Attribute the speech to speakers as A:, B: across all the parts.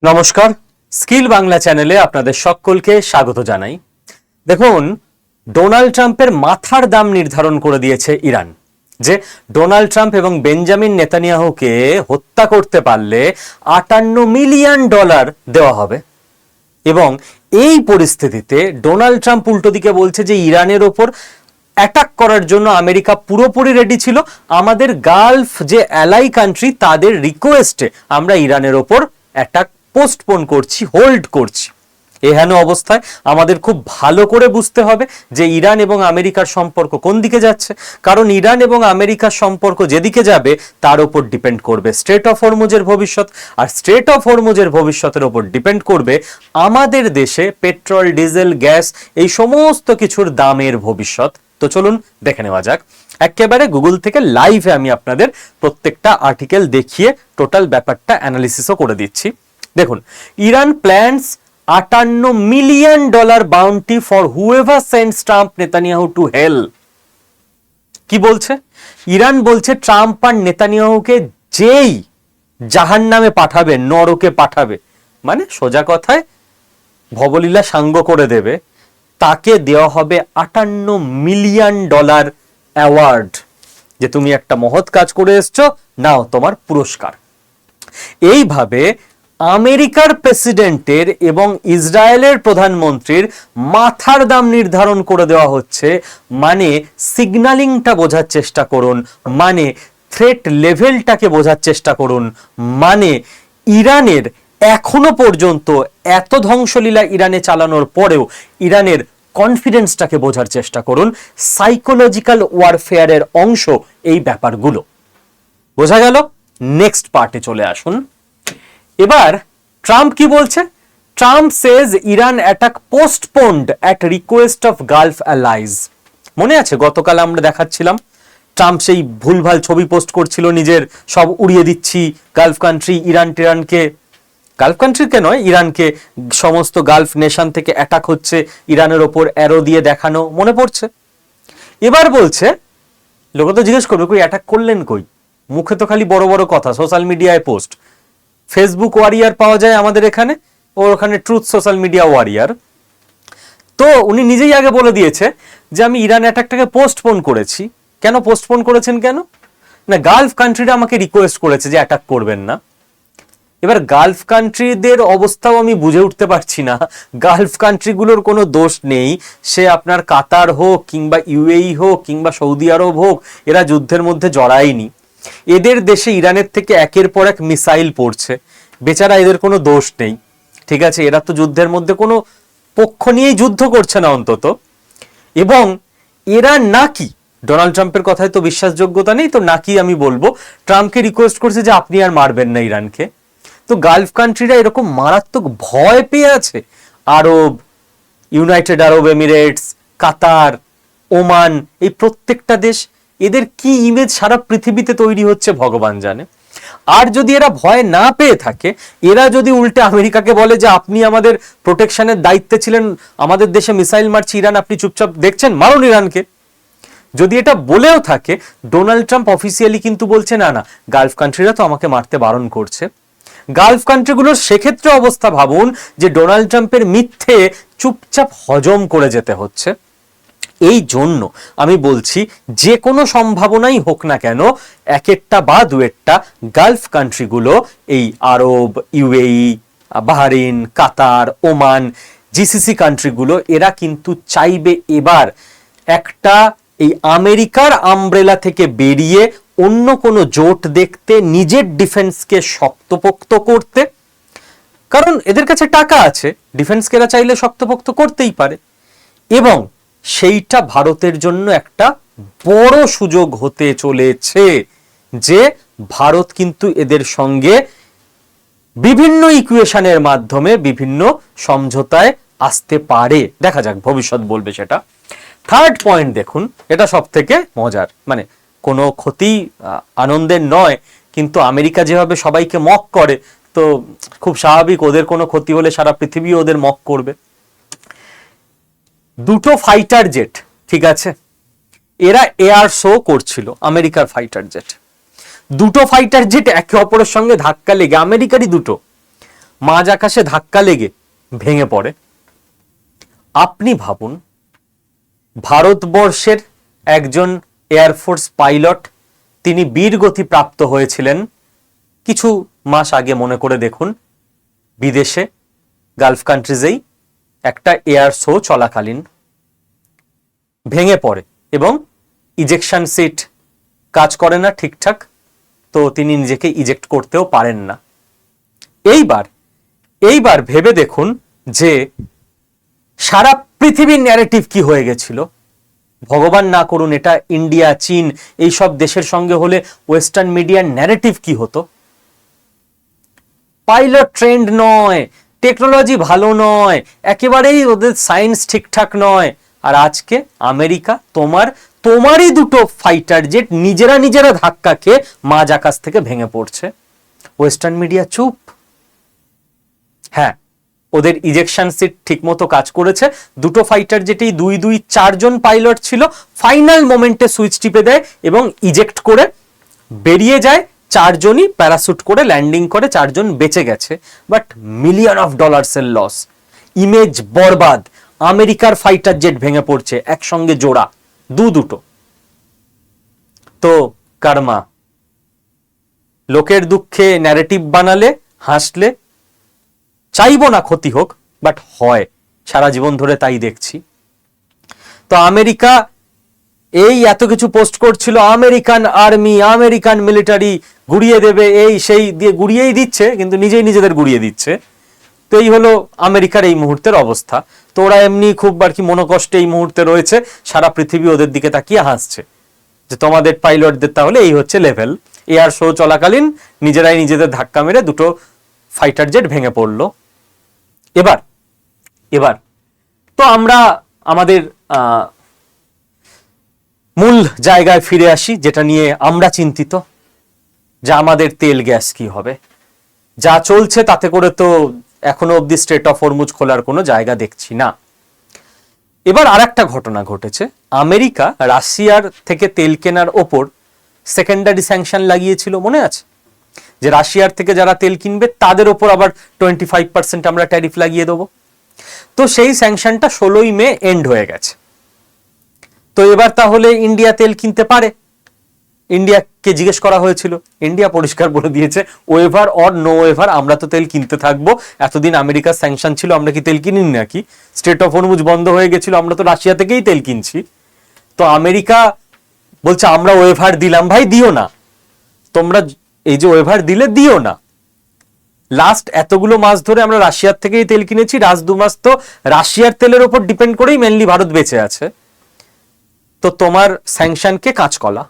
A: নমস্কার, স্কিল বাংলা চ্যানেলে আপনাদের সকলকে স্বাগত জানাই। দেখুন, ডোনাল্ড ট্রাম্পের মাথার দাম নির্ধারণ করে দিয়েছে ইরান, যে ডোনাল্ড ট্রাম্প এবং বেঞ্জামিন নেতানিয়াহুকে হত্যা করতে পারলে $58 মিলিয়ন দেওয়া হবে। এবং এই পরিস্থিতিতে ডোনাল্ড ট্রাম্প উল্টো দিকে বলছে যে ইরানের ওপর অ্যাটাক করার জন্য আমেরিকা পুরোপুরি রেডি ছিল, আমাদের গালফ যে অ্যালাই কান্ট্রি তাদের রিকোয়েস্টে আমরা ইরানের ওপর অ্যাটাক পোস্টপোন করছি, হোল্ড করছি। এহেন অবস্থায় আমাদের খুব ভালো করে বুঝতে হবে যে ইরান এবং আমেরিকার সম্পর্ক কোন দিকে যাচ্ছে, কারণ ইরান এবং আমেরিকার সম্পর্ক যেদিকে যাবে তার উপর ডিপেন্ড করবে স্ট্রেট অফ হরমুজের ভবিষ্যৎ, আর স্ট্রেট অফ হরমুজের ভবিষ্যতের উপর ডিপেন্ড করবে আমাদের দেশে পেট্রোল, ডিজেল, গ্যাস এই সমস্ত কিছুর দামের ভবিষ্যৎ। তো চলুন দেখে নেওয়া যাক। একেবারে গুগল থেকে লাইভে আমি আপনাদের প্রত্যেকটা আর্টিকেল দেখিয়ে টোটাল ব্যাপারটা অ্যানালিসিসও করে দিচ্ছি। দেখুন, Iran plans $58 million bounty for whoever sends Trump Netanyahu to hell. কি বলছে? ইরান বলছে ট্রাম্প আর নেতানিয়াহুকে যেই জাহান্নামে পাঠাবে, নরকে পাঠাবে, মানে সোজা কথায় ভবলীলা সাঙ্গ করে দেবে, তাকে দেওয়া হবে $58 মিলিয়ন অ্যাওয়ার্ড, যে তুমি একটা মহৎ কাজ করে এসছো, নাও তোমার পুরস্কার। এইভাবে আমেরিকার প্রেসিডেন্টের এবং ইসরায়েলের প্রধানমন্ত্রীর মাথার দাম নির্ধারণ করে দেওয়া হচ্ছে। মানে সিগন্যালিংটা বোঝার চেষ্টা করুন, মানে থ্রেট লেভেলটাকে বোঝার চেষ্টা করুন, মানে ইরানের এখনো পর্যন্ত এত ধ্বংসলীলা ইরানে চালানোর পরেও ইরানের কনফিডেন্সটাকে বোঝার চেষ্টা করুন। সাইকোলজিক্যাল ওয়ারফেয়ারের অংশ এই ব্যাপারগুলো। বোঝা গেল? নেক্সট পার্টে চলে আসুন। এবার ট্রাম্প কি বলছে? Trump Sage Iran attack postponed at request of Gulf allies. মনে আছে গতকাল আমরা দেখাচ্ছিলাম ট্রাম্প সেই ভুলভাল ছবি পোস্ট করছিল, নিজের সব উড়িয়ে দিচ্ছি গালফ কান্ট্রি, ইরান টিরানকে, গালফ কান্ট্রিকে নয় ইরানকে, সমস্ত গালফ নেশন থেকে অ্যাটাক হচ্ছে, ইরানের ওপর অ্যারো দিয়ে দেখানো, মনে পড়ছে? এবার বলছে, লোক তো জিজ্ঞেস করবে কই অ্যাটাক করলেন কই, মুখে তো খালি বড় বড় কথা, সোশ্যাল মিডিয়ায় পোস্ট। ফেসবুক ওয়ারিয়ার পাওয়া যায় আমাদের এখানে, ওর ওখানে ট্রুথ সোশ্যাল মিডিয়া ওয়ারিয়ার। তো উনি নিজেই আগে বলে দিয়েছে যে আমি ইরান অ্যাটাকটাকে পোস্টপোন করেছি। কেন পোস্টপোন করেছেন? কেন না, গালফ কান্ট্রিরা আমাকে রিকোয়েস্ট করেছে যে অ্যাটাক করবেন না। এবার গালফ কান্ট্রিদের অবস্থাও আমি বুঝে উঠতে পারছি না। গালফ কান্ট্রিগুলোর কোনো দোষ নেই, সে আপনার কাতার হোক কিংবা ইউএই হোক কিংবা সৌদি আরব হোক, এরা যুদ্ধের মধ্যে জড়ায়নি। এদের দেশে ইরানের থেকে একের পর এক মিসাইল পড়ছে, বেচারা এদের কোনো দোষ নেই, ঠিক আছে? এরা তো যুদ্ধের মধ্যে কোনো পক্ষ নিয়েই যুদ্ধ করছে না অন্তত। এবং এরা নাকি, ডোনাল্ড ট্রাম্পের কথায় তো বিশ্বাসযোগ্যতা নেই, তো নাকি আমি বলবো ট্রাম্পকে রিকোয়েস্ট করছে যে আপনি আর মারবেন না ইরানকে। তো গালফ কান্ট্রিরা এরকম মারাত্মক ভয় পেয়ে আছে। আরব, ইউনাইটেড আরব এমিরেটস, কাতার, ওমান, এই প্রত্যেকটা দেশ, এদের কি ইমেজ সারা পৃথিবীতে তৈরি হচ্ছে ভগবান জানে। আর যদি এরা ভয় না পেয়ে থাকে, এরা যদি উল্টে আমেরিকাকে বলে যে আপনি আমাদের প্রোটেকশনের দায়িত্বে ছিলেন, আমাদের দেশে মিসাইল মারছে ইরান, আপনি চুপচাপ দেখছেন, মারুন ইরানকে, যদি এটা বলেও থাকে, ডোনাল্ড ট্রাম্প অফিসিয়ালি কিন্তু বলছে না না, গালফ কান্ট্রিরা তো আমাকে মারতে বারণ করছে। গালফ কান্ট্রিগুলোর সেক্ষেত্রে অবস্থা ভাবুন, যে ডোনাল্ড ট্রাম্পের মিথ্যে চুপচাপ হজম করে যেতে হচ্ছে। এই জন্য আমি বলছি, যে কোনো সম্ভাবনাই হোক না কেন, এক একটা বা দু একটা গালফ কান্ট্রিগুলো, এই আরব, ইউএই, বাহরিন, কাতার, ওমান, জিসিসি কান্ট্রিগুলো, এরা কিন্তু চাইবে এবার একটা এই আমেরিকার আমব্রেলা থেকে বেরিয়ে অন্য কোনো জোট দেখতে, নিজের ডিফেন্সকে শক্তপোক্ত করতে। কারণ এদের কাছে টাকা আছে, ডিফেন্সকে এরা চাইলে শক্তপোক্ত করতেই পারে। এবং সেইটা ভারতের জন্য একটা বড় সুযোগ হতে চলেছে, যে ভারত কিন্তু এদের সঙ্গে বিভিন্ন ইকুয়েশনের মাধ্যমে বিভিন্ন সমঝোতায় আসতে পারে। দেখা যাক, ভবিষ্যৎ বলবে সেটা। থার্ড পয়েন্ট দেখুন, এটা সব থেকে মজার, মানে কোনো ক্ষতি আনন্দের নয়, কিন্তু আমেরিকা যেভাবে সবাইকে মক করে, তো খুব স্বাভাবিক ওদের কোনো ক্ষতি হলে সারা পৃথিবী ওদের মক করবে। দুটো ফাইটার জেট, ঠিক আছে, এরা এয়ার শো করছিল, আমেরিকার ফাইটার জেট। দুটো ফাইটার জেট একে অপরের সঙ্গে ধাক্কা লেগে, আমেরিকারই দুটো, মাঝ আকাশে ধাক্কা লেগে ভেঙে পড়ে। আপনি ভাবুন, ভারতবর্ষের একজন এয়ারফোর্স পাইলট, তিনি বীরগতি প্রাপ্ত হয়েছিলেন কিছু মাস আগে, মনে করে দেখুন, বিদেশে গালফ কান্ট্রিজেই একটা এয়ার শো চলাকালীন ভেঙে পড়ে এবং ইজেকশন সিট কাজ করে না ঠিকঠাক, তো তিনি নিজেকে ইজেক্ট করতেও পারেন না। এইবার ভেবে দেখুন যে সারা পৃথিবীর ন্যারেটিভ কি হয়ে গেছিল। ভগবান না করুন এটা ইন্ডিয়া, চীন এইসব দেশের সঙ্গে হলে ওয়েস্টার্ন মিডিয়ার ন্যারেটিভ কি হতো। পাইলট ট্রেন্ড নয়, টেকনোলজি ভালো নয়, একেবারেই ওদের সায়েন্স ঠিকঠাক নয়। আর আজকে আমেরিকা তোমারই দুটো ফাইটার জেট নিজেরা ধাক্কা খেয়ে মাঝ আকাশ থেকে ভেঙে পড়ছে, ওয়েস্টার্ন মিডিয়া চুপ। হ্যাঁ, ওদের ইজেকশন সিট ঠিকমতো কাজ করেছে, দুটো ফাইটার জেটেই 4 জন পাইলট ছিল, ফাইনাল মোমেন্টে সুইচ টিপে দেয় এবং ইজেক্ট করে বেরিয়ে যায়। 4 জনই প্যারাশুট করে ল্যান্ডিং করে, 4 জন বেঁচে গেছে। বাট $মিলিয়ন এর লস, ইমেজ বরবাদ। আমেরিকার ফাইটার জেট ভেঙে পড়ছে একসঙ্গে জোড়া, দুটো। তো কারমা, লোকের দুঃখে ন্যারেটিভ বানালে, হাসলে, চাইবো না ক্ষতি হোক, বাট হয়, সারা জীবন ধরে তাই দেখছি। তো আমেরিকা এই এত কিছু পোস্ট করছিল, আমেরিকান আর্মি, আমেরিকান মিলিটারি গুড়িয়ে দেবে, এই সেই দিয়ে গুড়িয়েই দিচ্ছে, কিন্তু নিজেদের গুড়িয়ে দিচ্ছে। তো এই হলো আমেরিকার এই মুহূর্তের অবস্থা। তো ওরা এমনি খুব আর কি মনোকষ্টে এই মুহূর্তে রয়েছে, সারা পৃথিবী ওদের দিকে তাকিয়ে হাসছে যে তোমাদের পাইলটদের তাহলে এই হচ্ছে লেভেল। এয়ার শো চলাকালীন নিজেরাই নিজেদের ধাক্কা মেরে দুটো ফাইটার জেট ভেঙে পড়লো। এবার তো আমরা আমাদের মূল জায়গায় ফিরে আসি, যেটা নিয়ে আমরা চিন্তিত, যে আমাদের তেল গ্যাস কি হবে। যা চলছে তাতে করে তো এখনো অব্দি স্ট্রেট অফ হরমুজ খোলার কোনো জায়গা দেখছি না। এবার আর একটা ঘটনা ঘটেছে, আমেরিকা রাশিয়ার থেকে তেল কেনার ওপর সেকেন্ডারি স্যাংশন লাগিয়েছিল, মনে আছে? যে রাশিয়ার থেকে যারা তেল কিনবে তাদের ওপর আবার 25% আমরা ট্যারিফ লাগিয়ে দেবো। তো সেই স্যাংশনটা 16ই মে এন্ড হয়ে গেছে। তো এবার তাহলে ইন্ডিয়া তেল কিনতে পারে। ইন্ডিয়াকে জিজ্ঞেস করা হয়েছিল, ইন্ডিয়া পরিষ্কার বলে দিয়েছে ওয়েভার অর নো ওয়েভার আমরা তো তেল কিনতে থাকবো। এতদিন আমেরিকার স্যাংশন ছিল, আমরা কি তেল কিনিনি নাকি? স্ট্রেট অফ হরমুজ বন্ধ হয়ে গেছিল, আমরা তো রাশিয়া থেকেই তেল কিনছি। তো আমেরিকা বলছে আমরা ওয়েভার দিলাম, ভাই দিও না, তোমরা এই যে ওয়েভার দিলে দিও না। লাস্ট এতগুলো মাস ধরে আমরা রাশিয়ার থেকেই তেল কিনেছি, 2 মাস তো রাশিয়ার তেলের উপর ডিপেন্ড করেই মেনলি ভারত বেঁচে আছে। তো তোমার স্যাংশনকে কাঁচকলা,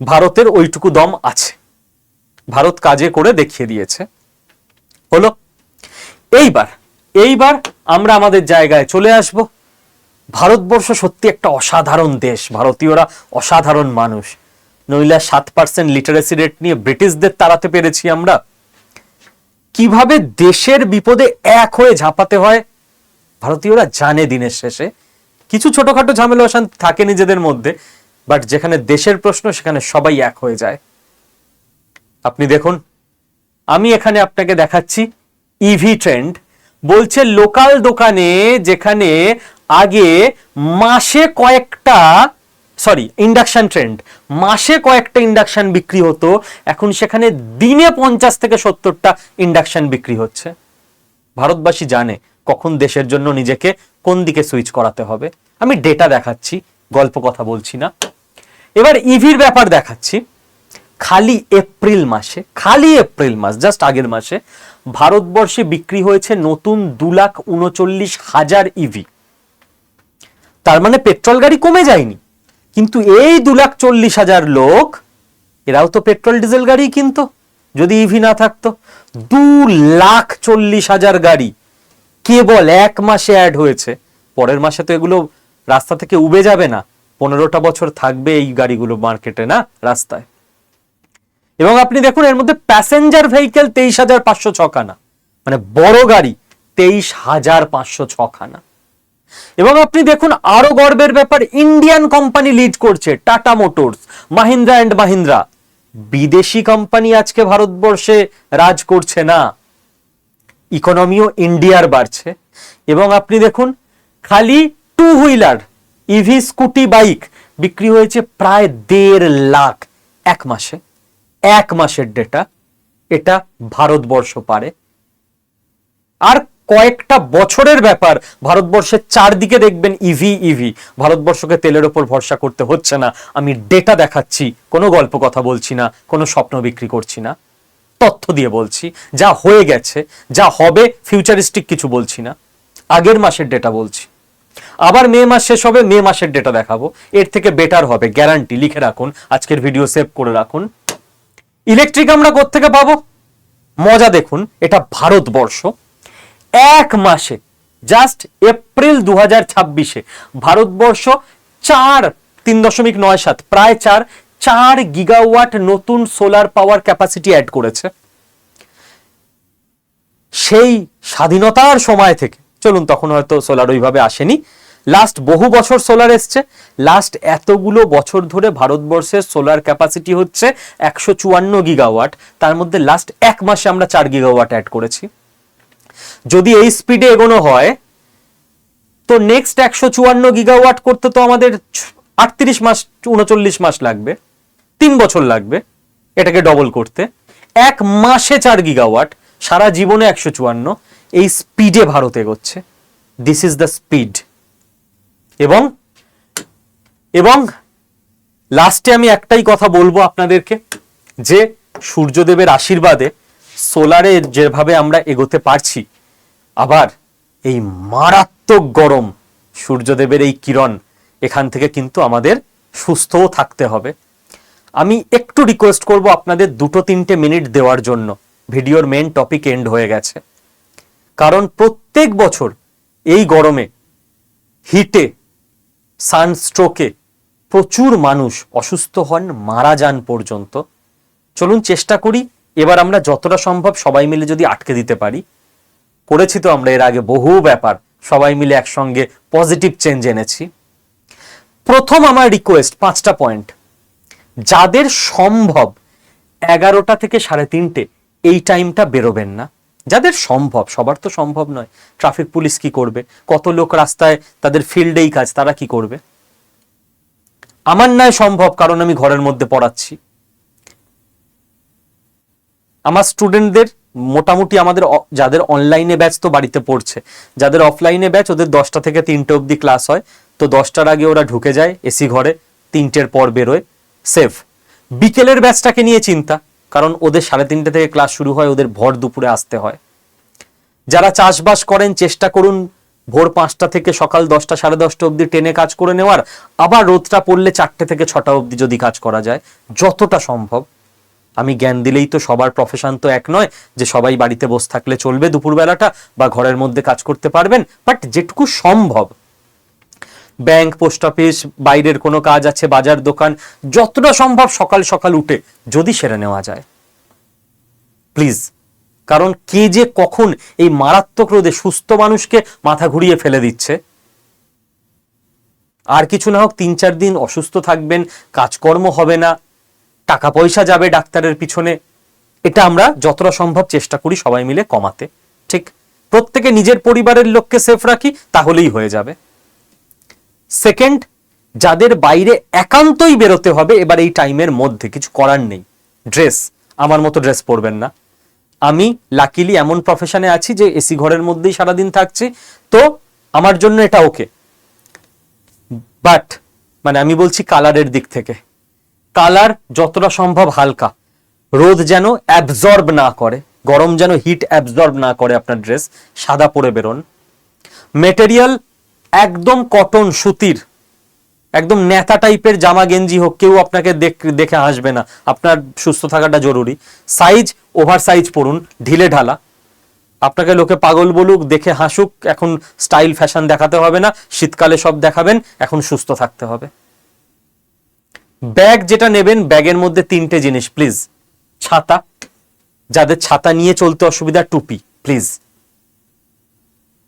A: ভারতের ওইটুকু দম আছে, ভারত কাজে করে দেখিয়ে দিয়েছে। হলো এইবার আমরা আমাদের জায়গায় চলে আসব। ভারতবর্ষ সত্যি একটা অসাধারণ দেশ, ভারতীয়রা অসাধারণ মানুষ। নইলে 7% লিটারেসি রেট নিয়ে ব্রিটিশদের তাড়াতে পেরেছি আমরা। কিভাবে দেশের বিপদে এক হয়ে ঝাঁপাতে হয় ভারতীয়রা জানে। দিনের শেষে কিছু ছোটখাটো ঝামেলা অশান্তি থাকে নিজেদের মধ্যে, বাট যেখানে দেশের প্রশ্ন সেখানে সবাই এক হয়ে যায়। আপনি দেখুন, আমি এখানে আপনাকে দেখাচ্ছি ইভি ট্রেন্ড। বলছে লোকাল দোকানে যেখানে আগে মাসে কয়েকটা ইন্ডাকশন ট্রেন্ড, মাসে কয়েকটা ইন্ডাকশন বিক্রি হতো, এখন সেখানে দিনে 50 থেকে 70টা ইন্ডাকশন বিক্রি হচ্ছে। ভারতবাসী জানে কখন দেশের জন্য নিজেকে কোন দিকে সুইচ করাতে হবে। আমি ডেটা দেখাচ্ছি, গল্প কথা বলছি না। এবার ইভির ব্যাপার দেখাচ্ছি। খালি এপ্রিল মাস জাস্ট আগের মাসে ভারতবর্ষে বিক্রি হয়েছে নতুন 2,39,000 ইভি। তার মানে পেট্রোল গাড়ি কমে যায়নি, কিন্তু এই 2,40,000 লোক এরাও তো পেট্রোল ডিজেল গাড়ি কিনতো যদি ইভি না থাকতো। 2,40,000 গাড়ি কেবল এক মাসে অ্যাড হয়েছে। পরের মাসে তো এগুলো রাস্তা থেকে উবে যাবে না, 15টা বছর থাকবে এই গাড়িগুলো মার্কেটে, না রাস্তায়। এবং আপনি দেখুন এর মধ্যে প্যাসেঞ্জার ভেহিকেল 23,506 খানা, মানে বড় গাড়ি 23,506 খানা। এবং আপনি দেখুন আরো গর্বের ব্যাপার, ইন্ডিয়ান কোম্পানি লিড করছে, tata motors, Mahindra and Mahindra, বিদেশি কোম্পানি আজকে ভারতবর্ষে রাজ করছে না, ইকোনমিও ইন্ডিয়ার বাড়ছে। এবং আপনি দেখুন, খালি two wheeler EV scooty bike বিক্রি হয়েছে প্রায় 1.5 লাখ এক মাসে। এক মাসের ডেটা, এটা ভারতবর্ষ পারে। আর কয়েকটা বছরের ব্যাপার, ভারতবর্ষের চারদিকে দেখবেন ইভি। ভারতবর্ষকে তেলের ওপর ভরসা করতে হচ্ছে না। আমি ডেটা দেখাচ্ছি, কোনো গল্প কথা বলছি না, কোনো স্বপ্ন বিক্রি করছি না, তথ্য দিয়ে বলছি যা হয়ে গেছে, যা হবে, ফিউচারিস্টিক কিছু বলছি না। আগের মাসের ডেটা বলছি। আবার মে মাস শেষ হবে, মে মাসের ডেটা দেখাবো, এর থেকে বেটার হবে, গ্যারান্টি। লিখে রাখুন, আজকের ভিডিও সেভ করে রাখুন। ইলেকট্রিক আমরা কোত্থেকে পাবো? মজা দেখুন, এটা ভারতবর্ষ এক মাসে, জাস্ট এপ্রিল 2026-এ ভারতবর্ষ 3.97 প্রায় 4 গিগাওয়াট নতুন সোলার পাওয়ার ক্যাপাসিটি অ্যাড করেছে। সেই স্বাধীনতার সময় থেকে, চলুন তখন হয়তো সোলার ওইভাবে আসেনি, লাস্ট বহু বছর সোলার এসছে, লাস্ট এতগুলো বছর ধরে ভারতবর্ষের সোলার ক্যাপাসিটি হচ্ছে 154 গিগাওয়াট। তার মধ্যে লাস্ট এক মাসে আমরা 4 গিগাওয়াট অ্যাড করেছি। যদি এই স্পিডে এগোনো হয় তো নেক্সট 154 গিগাওয়াট করতে তো আমাদের 38 মাস 39 মাস লাগবে, 3 বছর লাগবে এটাকে ডবল করতে। এক মাসে 4 গিগাওয়াট, সারা জীবনে 154। এই স্পিডে ভারত এগোচ্ছে। This is the speed. এবং লাস্টে আমি একটাই কথা বলবো আপনাদেরকে, যে সূর্যদেবের আশীর্বাদে সোলারে যেভাবে আমরা এগোতে পারছি, আবার এই মারাত্মক গরম, সূর্যদেবের এই কিরণ, এখান থেকে কিন্তু আমাদের সুস্থও থাকতে হবে। আমি একটু রিকোয়েস্ট করব আপনাদের 2-3 মিনিট দেওয়ার জন্য। ভিডিওর মেন টপিক এন্ড হয়ে গেছে। কারণ প্রত্যেক বছর এই গরমে, হিটে, সানস্ট্রোকে প্রচুর মানুষ অসুস্থ হন, মারা যান পর্যন্ত। চলুন চেষ্টা করি এবার আমরা যতটা সম্ভব সবাই মিলে যদি আটকে দিতে পারি। করেছি তো আমরা এর আগে বহু ব্যাপার, সবাই মিলে একসঙ্গে পজিটিভ চেঞ্জ এনেছি। প্রথম আমার রিকোয়েস্ট, 5টা পয়েন্ট। যাদের সম্ভব 11টা থেকে 3:30 এই টাইমটা বেরোবেন না। যাদের সম্ভব, সবার তো সম্ভব নয়। ট্রাফিক পুলিশ কি করবে? কত লোক রাস্তায়, তাদের ফিল্ডেই কাজ, তারা কি করবে? আমার নয় সম্ভব, কারণ আমি ঘরের মধ্যে পড়াচ্ছি। আমার স্টুডেন্টদের মোটামুটি, আমাদের যাদের অনলাইনে ব্যাচ তো বাড়িতে পড়ছে, যাদের অফলাইনে ব্যাচ ওদের 10টা থেকে 3টে অবধি ক্লাস হয়। তো 10টার আগে ওরা ঢুকে যায় এসি ঘরে, 3টের পর বেরোয়, সেফ। বিকেলের ব্যাচটাকে নিয়ে চিন্তা, কারণ ওদের 3:30 থেকে ক্লাস শুরু হয়, ওদের ভর দুপুরে আসতে হয়। যারা চাষবাস করেন চেষ্টা করুন ভোর 5টা থেকে সকাল 10টা 10:30 অবধি ট্রেনে কাজ করে নেওয়ার। আবার রোদটা পড়লে 4টে থেকে 6টা অবধি যদি কাজ করা যায়, যতটা সম্ভব। আমি জ্ঞান দিলেই তো সবার প্রফেশন তো এক নয় যে সবাই বাড়িতে বসে থাকলে চলবে দুপুরবেলাটা, বা ঘরের মধ্যে কাজ করতে পারবেন। বাট যেটুকু সম্ভব, ব্যাংক, পোস্ট অফিস, বাইরের কোনো কাজ আছে, বাজার দোকান, যতটা সম্ভব সকাল সকাল উঠে যদি সেরে নেওয়া যায়, প্লিজ। কারণ কে যে কখন এই মারাত্মক রোদে সুস্থ মানুষকে মাথা ঘুরিয়ে ফেলে দিচ্ছে। আর কিছু না হোক 3-4 দিন অসুস্থ থাকবেন, কাজকর্ম হবে না, টাকা পয়সা যাবে ডাক্তারের পিছনে। এটা আমরা যতটা সম্ভব চেষ্টা করি সবাই মিলে কমাতে। ঠিক, প্রত্যেকে নিজের পরিবারের লোককে সেফ রাখি, তাহলেই হয়ে যাবে। সেকেন্ড, যাদের বাইরে একান্তই বেরোতে হবে এবার এই টাইমের মধ্যে, কিছু করার নেই, ড্রেস আমার মতো ড্রেস পরবেন না। আমি লাকিলি এমন প্রফেশনে আছি যে এসি ঘরের মধ্যেই সারাদিন থাকছি, তো আমার জন্য এটা ওকে। বাট মানে আমি বলছি কালারের দিক থেকে, কালার যতটা সম্ভব হালকা, রোদ যেন অ্যাবজর্ব না করে, গরম যেন হিট অ্যাবজর্ব না করে আপনার ড্রেস, সাদা পরে বেরোন। মেটেরিয়াল একদম কটন, সুতির, একদম নেতা টাইপের জামা গেঞ্জি হোক, কেউ আপনাকে দেখে হাসবে না। আপনার সুস্থ থাকাটা জরুরি। সাইজ ওভার সাইজ পরুন, ঢিলে ঢালা। আপনাকে লোকে পাগল বলুক, দেখে হাসুক, এখন স্টাইল ফ্যাশন দেখাতে হবে না, শীতকালে সব দেখাবেন, এখন সুস্থ থাকতে হবে। ব্যাগ যেটা নেবেন, ব্যাগের মধ্যে 3টে জিনিস প্লিজ। ছাতা, যাদের ছাতা নিয়ে চলতে অসুবিধা, টুপি প্লিজ।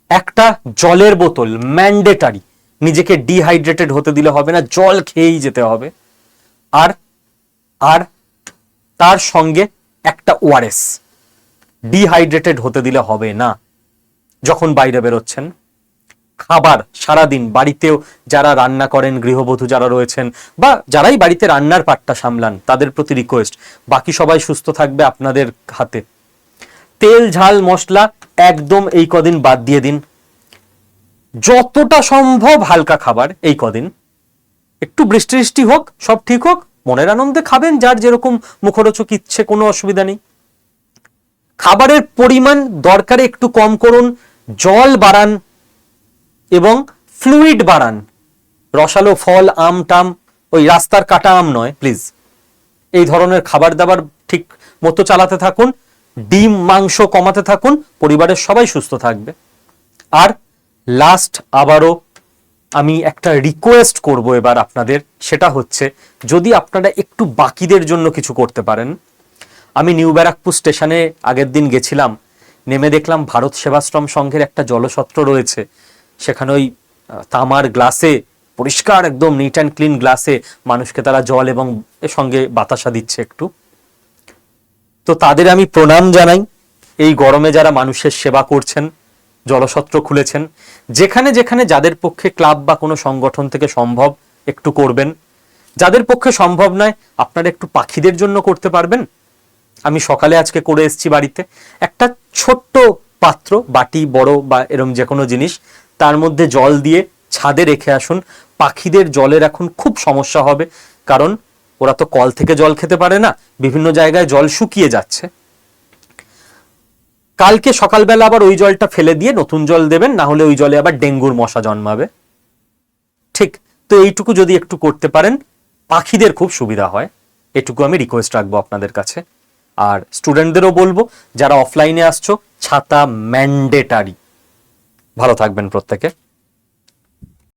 A: একটা জলের বোতল ম্যান্ডেটারি, নিজেকে ডিহাইড্রেটেড হতে দিলে হবে না, জল খেয়েই যেতে হবে। আর আর তার সঙ্গে একটা ওআরএস। ডিহাইড্রেটেড হতে দিলে হবে না যখন বাইরে বেরোচ্ছেন। খাবার সারাদিন বাড়িতেও যারা রান্না করেন, গৃহবধূ যারা রয়েছেন বা যারাই বাড়িতে রান্নার পাটটা সামলান, তাদের প্রতি রিকোয়েস্ট, বাকি সবাই সুস্থ থাকবে আপনাদের হাতে। তেল ঝাল মশলা একদম এই কদিন বাদ দিয়ে দিন। যতটা সম্ভব হালকা খাবার এই কদিন। একটু বৃষ্টি বৃষ্টি হোক, সব ঠিক হোক, মনের আনন্দে খাবেন, যার যেরকম মুখরোচক ইচ্ছে, কোনো অসুবিধা নেই। খাবারের পরিমাণ দরকারে একটু কম করুন, জল বাড়ান এবং ফ্লুইড বাড়ান। রসালো ফল, আম টাম, ওই রাস্তার কাটা আম নয় প্লিজ। এই ধরনের খাবার দাবার ঠিক মতো চালাতে থাকুন, ডিম মাংস কমাতে থাকুন, পরিবারের সবাই সুস্থ থাকবে। আর লাস্ট আবারও আমি একটা রিকোয়েস্ট করব এবার আপনাদের, সেটা হচ্ছে যদি আপনারা একটু বাকিদের জন্য কিছু করতে পারেন। আমি নিউ ব্যারাকপুর স্টেশনে আগের দিন গেছিলাম, নেমে দেখলাম ভারত সেবাশ্রম সংঘের একটা জলছত্র রয়েছে, সেখানে ওই তামার গ্লাসে, পরিষ্কার একদম নিট অ্যান্ড ক্লিন গ্লাসে মানুষকে তারা জল এবং এর সঙ্গে বাতাসা দিচ্ছে একটু। তো তাদের আমি প্রণাম জানাই। এই গরমে যারা মানুষের সেবা করছেন, জলছত্র খুলেছেন, যেখানে যেখানে যাদের পক্ষে ক্লাব বা কোনো সংগঠন থেকে সম্ভব একটু করবেন। যাদের পক্ষে সম্ভব নয় আপনারা একটু পাখিদের জন্য করতে পারবেন। আমি সকালে আজকে করে এসেছি বাড়িতে, একটা ছোট্ট পাত্র, বাটি বড় বা এরম যে কোনো জিনিস, তার মধ্যে জল দিয়ে ছাদে রেখে আসুন। পাখিদের জলের এখন খুব সমস্যা হবে, কারণ ওরা তো কল থেকে জল খেতে পারে না, বিভিন্ন জায়গায় জল শুকিয়ে যাচ্ছে। কালকে সকালবেলা আবার ওই জলটা ফেলে দিয়ে নতুন জল দেবেন, না হলে ওই জলে আবার ডেঙ্গুর মশা জন্মাবে। ঠিক, তো এইটুকু যদি একটু করতে পারেন পাখিদের খুব সুবিধা হয়, এটুকু আমি রিকোয়েস্ট রাখবো আপনাদের কাছে। আর স্টুডেন্টদেরও বলবো, যারা অফলাইনে আসছো ছাতা ম্যান্ডেটারি। ভালো থাকবেন প্রত্যেকে।